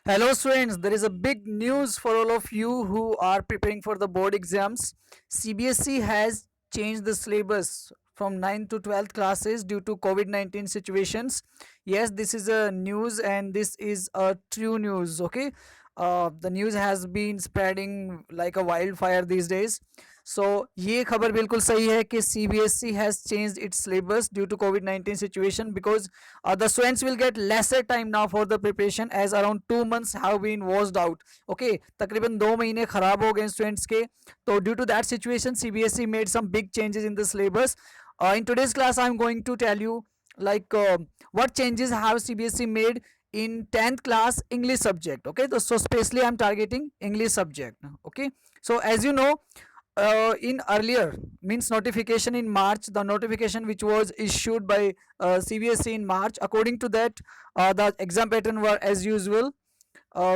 Hello, students. There is a big news for all of you who are preparing for the board exams. CBSE has changed the syllabus from 9th to 12th classes due to COVID-19 situations. Yes, this is a news and this is a true news. Okay, the news has been spreading like a wildfire these days. सो ये खबर बिल्कुल सही है कि CBSE has changed its syllabus due to COVID-19 situation because the students will get lesser time now for the preparation as around 2 months have been washed out. Okay, तकरीबन 2 महीने खराब हो गए स्टूडेंट्स के. तो due to that situation CBSE made some big changes in the syllabus. In today's class I'm going to tell you like what changes have CBSE made in 10th class English subject. Okay, so especially I'm targeting English subject. Okay, so as you know, in earlier means notification in March, the notification which was issued by CBSE in March, according to that the exam pattern were as usual.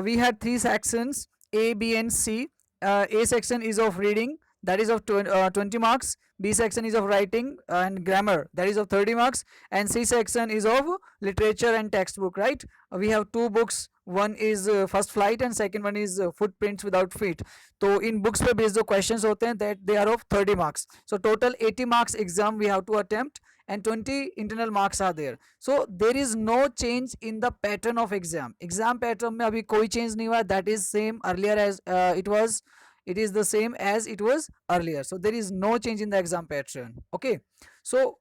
We had three sections, A, B and C. A section is of reading, that is of 20 marks. B section is of writing and grammar, that is of 30 marks. And C section is of literature and textbook, right? We have two books, one is first flight and second one is footprints without feet. तो इन books पे based जो questions होते हैं that they are of 30 marks. So total 80 marks exam we have to attempt and 20 internal marks are there. So there is no change in the pattern of exam pattern में अभी कोई change नहीं हुआ. That is same earlier as it is the same as it was earlier. So there is no change in the exam pattern. Okay, so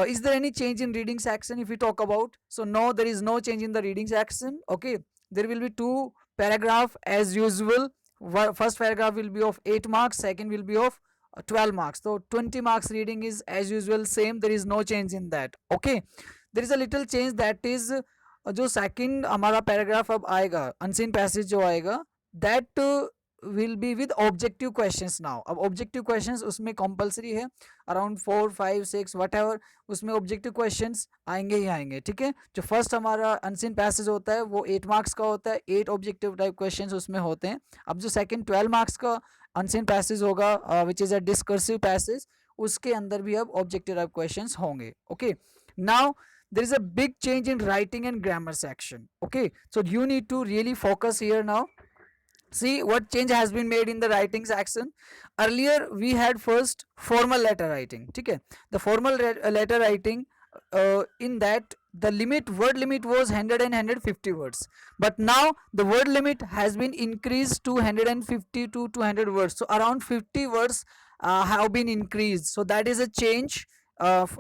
is there any change in reading section if we talk about? So no, there is no change in the reading section. Okay, there will be two paragraph as usual. First paragraph will be of 8 marks, second will be of 12 marks. So 20 marks reading is as usual same, there is no change in that. Okay, there is a little change, that is जो second हमारा paragraph अब आएगा unseen passage जो आएगा that will be with objective questions. Now अब objective questions उसमें compulsory है, around 4 5 6 what ever उसमें ऑब्जेक्टिव क्वेश्चंस आएंगे ही आएंगे. ठीक है, जो फर्स्ट हमारा अनसीन पैसेज होता है वो 8 मार्क्स का होता है, 8 ऑब्जेक्टिव टाइप क्वेश्चंस उसमें होते हैं. अब जो सेकंड 12 मार्क्स का अनसीन पैसेज होगा which is a discursive passage, उसके अंदर भी अब ऑब्जेक्टिव टाइप क्वेश्चंस होंगे. Okay, now there is a big change in writing and grammar section. Okay, so you need to really focus here now. See what change has been made in the writing section. Earlier we had first formal letter writing. Okay, the formal letter writing, in that the word limit was 100 and 150 words, but now the word limit has been increased to 150 to 200 words, so around 50 words have been increased. So that is a change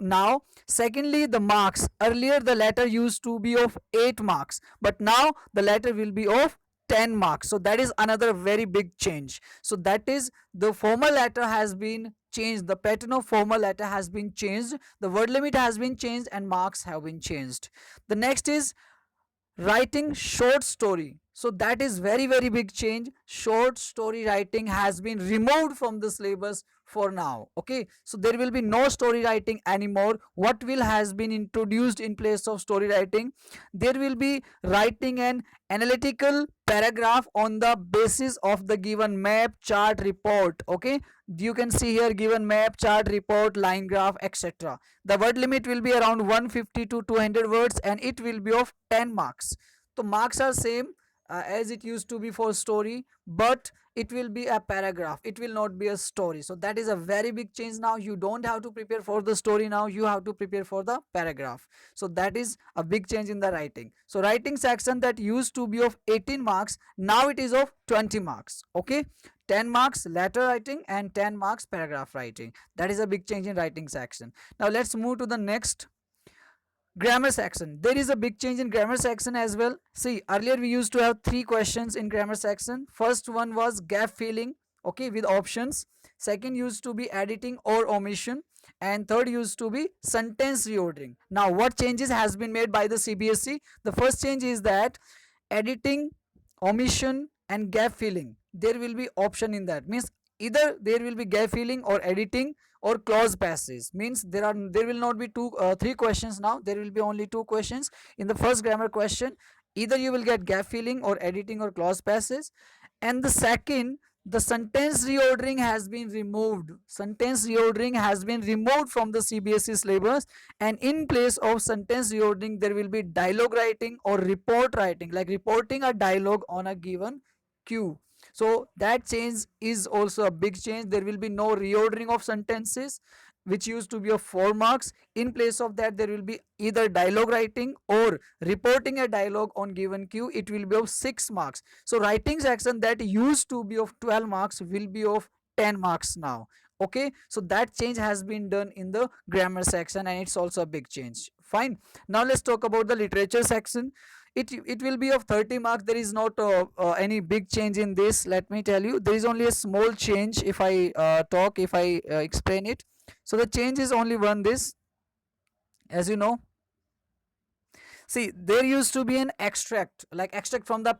now. Secondly, the marks, earlier the letter used to be of 8 marks, but now the letter will be of 10 marks. So that is another very big change. So that is the formal letter has been changed, the pattern of formal letter has been changed, the word limit has been changed and marks have been changed. The next is writing short story. So that is very big change. Short story writing has been removed from the syllabus for now. Okay, so there will be no story writing anymore. What will has been introduced in place of story writing? There will be writing an analytical paragraph on the basis of the given map, chart, report. Okay, you can see here given map, chart, report, line graph, etc. The word limit will be around 150 to 200 words and it will be of 10 marks. So marks are same as it used to be for story, but it will be a paragraph, it will not be a story. So that is a very big change. Now you don't have to prepare for the story, now you have to prepare for the paragraph. So that is a big change in the writing. So writing section that used to be of 18 marks, now it is of 20 marks. Okay, 10 marks letter writing and 10 marks paragraph writing. That is a big change in writing section. Now let's move to the next, grammar section. There is a big change in grammar section as well. See, earlier we used to have 3 questions in grammar section. First one was gap filling, okay, with options. Second used to be editing or omission, and third used to be sentence reordering. Now what changes has been made by the CBSE? The first change is that editing, omission and gap filling, there will be option in that. Means either there will be gap filling or editing or clause passage. Means there will not be 3 questions. Now there will be only 2 questions. In the first grammar question, either you will get gap filling or editing or clause passage, and the second the sentence reordering has been removed. Sentence reordering has been removed from the CBSE syllabus, and in place of sentence reordering there will be dialogue writing or report writing, like reporting a dialogue on a given cue. So that change is also a big change. There will be no reordering of sentences, which used to be of 4 marks. In place of that, there will be either dialogue writing or reporting a dialogue on given cue. It will be of 6 marks. So writing section that used to be of 12 marks will be of 10 marks now. Okay, so that change has been done in the grammar section, and it's also a big change. Fine. Now let's talk about the literature section. It will be of 30 marks. There is not any big change in this. Let me tell you, there is only a small change if I explain it. So the change is only one, this, as you know. See, there used to be an extract, like extract from the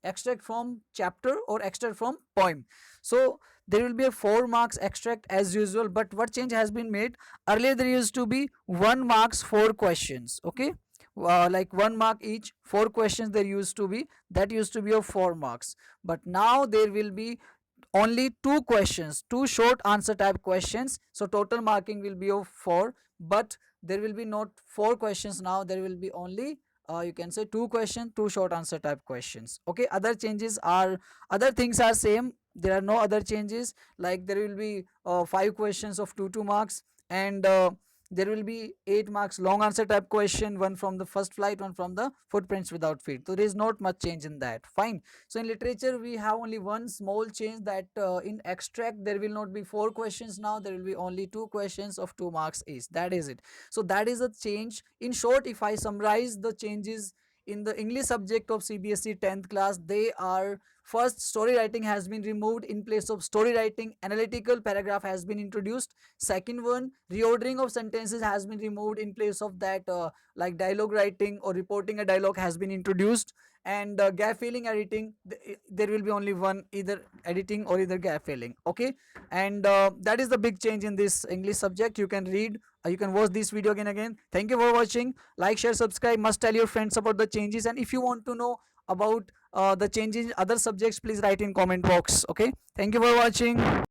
extract from chapter or extract from poem. So there will be a 4 marks extract as usual, but what change has been made? Earlier there used to be 1 marks 4 questions. Okay, like 1 mark each, 4 questions there used to be. That used to be of 4 marks, but now there will be only 2 questions, 2 short answer type questions. So total marking will be of 4, but there will be not 4 questions now. There will be only you can say 2 questions, 2 short answer type questions. Okay, other things are same. There are no other changes, like there will be 5 questions of 2 marks, and there will be 8 marks long answer type question, one from the first flight, one from the footprints without feet. So there is not much change in that. Fine. So in literature we have only one small change, that in extract there will not be 4 questions now. There will be only 2 questions of 2 marks each. That is it. So that is a change. In short, if I summarize the changes in the English subject of CBSE 10th class, they are: first, story writing has been removed. In place of story writing, analytical paragraph has been introduced. Second one, reordering of sentences has been removed. In place of that, like dialogue writing or reporting a dialogue has been introduced. And gap filling editing, there will be only one, either editing or either gap filling. Okay, and that is the big change in this English subject. You can read, you can watch this video again. Thank you for watching. Like, share, subscribe. Must tell your friends about the changes, and if you want to know about the changes in other subjects, please write in comment box. Okay, thank you for watching.